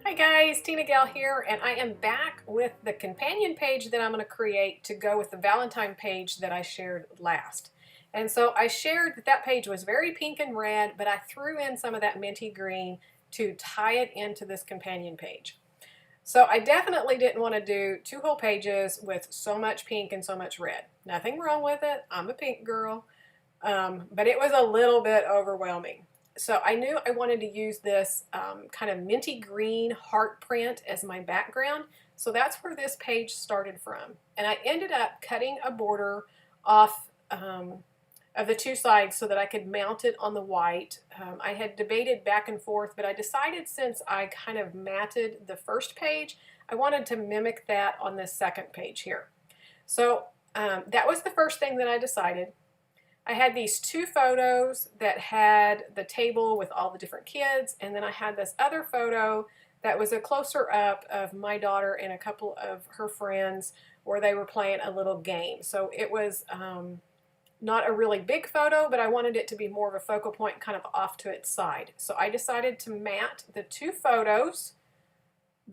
Hi guys, TinaGale here, and I am back with the companion page that I'm going to create to go with the Valentine page that I shared last. And so I shared that that page was very pink and red, but I threw in some of that minty green to tie it into this companion page. So I definitely didn't want to do two whole pages with so much pink and so much red. Nothing wrong with it. I'm a pink girl. But it was a little bit overwhelming. So I knew I wanted to use this kind of minty green heart print as my background. So that's where this page started from. And I ended up cutting a border off of the two sides so that I could mount it on the white. I had debated back and forth, but I decided since I kind of matted the first page, I wanted to mimic that on this second page here. So that was the first thing that I decided. I had these two photos that had the table with all the different kids, and then I had this other photo that was a closer up of my daughter and a couple of her friends where they were playing a little game. So it was not a really big photo, but I wanted it to be more of a focal point kind of off to its side. So I decided to mat the two photos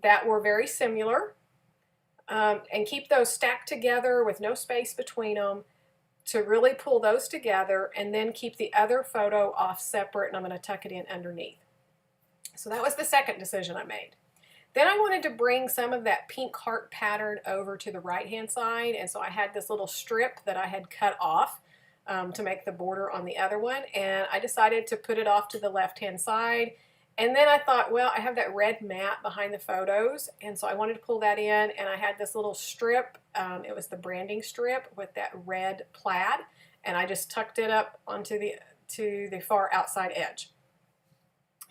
that were very similar and keep those stacked together with no space between them, to really pull those together, and then keep the other photo off separate, and I'm going to tuck it in underneath. So that was the second decision I made. Then I wanted to bring some of that pink heart pattern over to the right hand side, and so I had this little strip that I had cut off to make the border on the other one, and I decided to put it off to the left hand side. And then I thought, well, I have that red mat behind the photos, and so I wanted to pull that in, and I had this little strip. It was the branding strip with that red plaid, and I just tucked it up onto the far outside edge.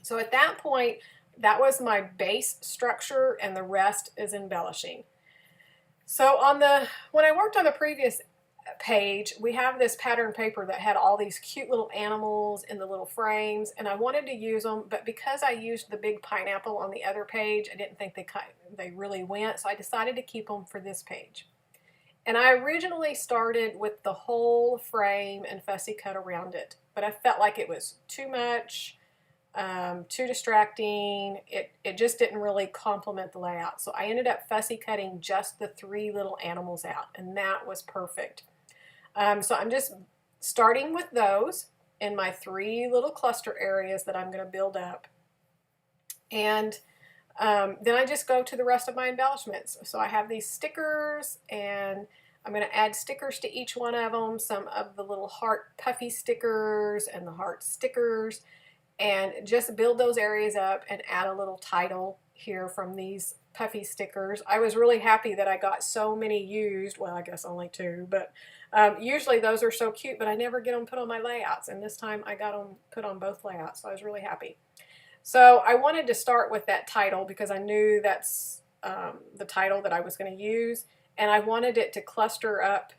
So at that point, that was my base structure, and the rest is embellishing. So when I worked on the previous page, we have this pattern paper that had all these cute little animals in the little frames, and I wanted to use them, but because I used the big pineapple on the other page, I didn't think they really went, so I decided to keep them for this page. And I originally started with the whole frame and fussy cut around it, but I felt like it was too much, too distracting. It just didn't really complement the layout, so I ended up fussy cutting just the three little animals out, and that was perfect. So I'm just starting with those in my three little cluster areas that I'm going to build up. And then I just go to the rest of my embellishments. So I have these stickers, and I'm going to add stickers to each one of them, some of the little heart puffy stickers and the heart stickers, and just build those areas up and add a little title here from these puffy stickers. I was really happy that I got so many used. Well, I guess only two, but usually those are so cute, but I never get them put on my layouts, and this time I got them put on both layouts, so I was really happy. So I wanted to start with that title because I knew that's the title that I was going to use, and I wanted it to cluster up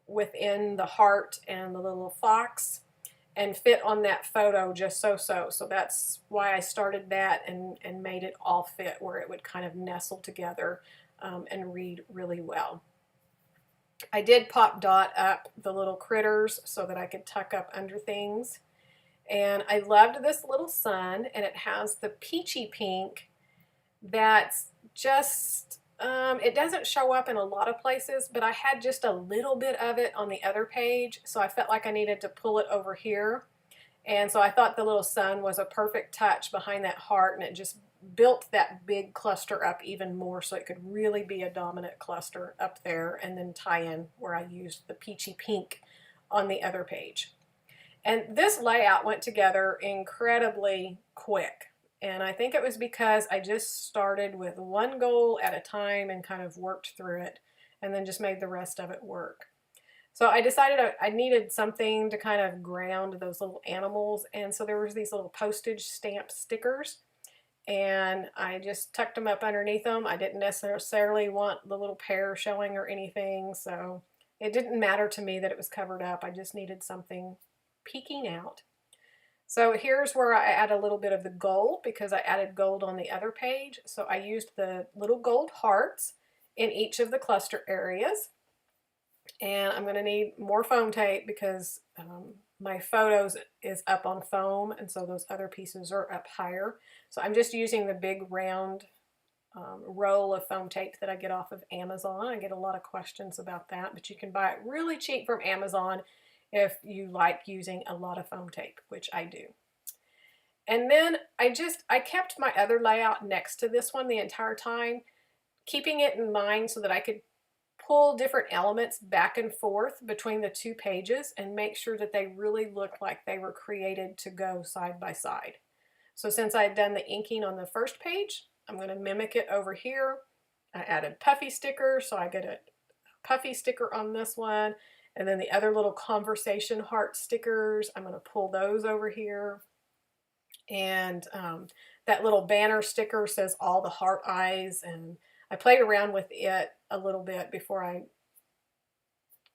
within the heart and the little fox and fit on that photo just so. So that's why I started that and made it all fit where it would kind of nestle together and read really well. I did pop dot up the little critters so that I could tuck up under things. And I loved this little sun, and it has the peachy pink that's just, it doesn't show up in a lot of places, but I had just a little bit of it on the other page, so I felt like I needed to pull it over here. And so I thought the little sun was a perfect touch behind that heart, and it just built that big cluster up even more so it could really be a dominant cluster up there, and then tie in where I used the peachy pink on the other page. And this layout went together incredibly quick. And I think it was because I just started with one goal at a time and kind of worked through it, and then just made the rest of it work. So I decided I needed something to kind of ground those little animals, and so there was these little postage stamp stickers, and I just tucked them up underneath them. I didn't necessarily want the little pear showing or anything, so it didn't matter to me that it was covered up. I just needed something peeking out. So here's where I add a little bit of the gold, because I added gold on the other page. So I used the little gold hearts in each of the cluster areas. And I'm going to need more foam tape because my photos is up on foam, and so those other pieces are up higher. So I'm just using the big round roll of foam tape that I get off of Amazon. I get a lot of questions about that, but you can buy it really cheap from Amazon if you like using a lot of foam tape, which I do. And then I kept my other layout next to this one the entire time, keeping it in mind so that I could pull different elements back and forth between the two pages and make sure that they really look like they were created to go side by side. So since I had done the inking on the first page, I'm going to mimic it over here. I added puffy stickers, so I get a puffy sticker on this one. And then the other little conversation heart stickers, I'm going to pull those over here. And that little banner sticker says all the heart eyes, and I played around with it a little bit before I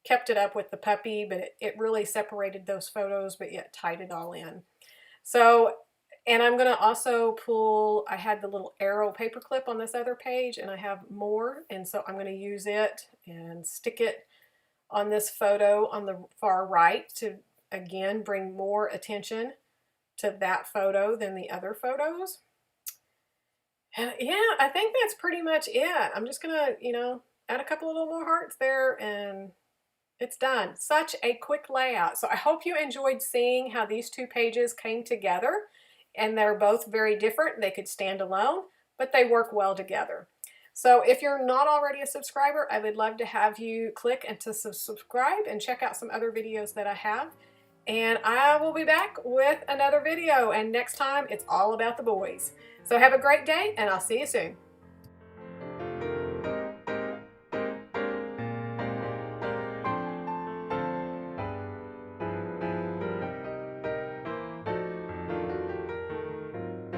kept it up with the puppy, but it really separated those photos, but yet tied it all in. So, and I'm going to also pull, I had the little arrow paper clip on this other page, and I have more, and so I'm going to use it and stick it on this photo on the far right to, again, bring more attention to that photo than the other photos. And yeah, I think that's pretty much it. I'm just gonna, add a couple of little more hearts there and it's done. Such a quick layout. So I hope you enjoyed seeing how these two pages came together, and they're both very different. They could stand alone, but they work well together. So if you're not already a subscriber, I would love to have you click and to subscribe and check out some other videos that I have. And I will be back with another video, and next time it's all about the boys. So have a great day, and I'll see you soon.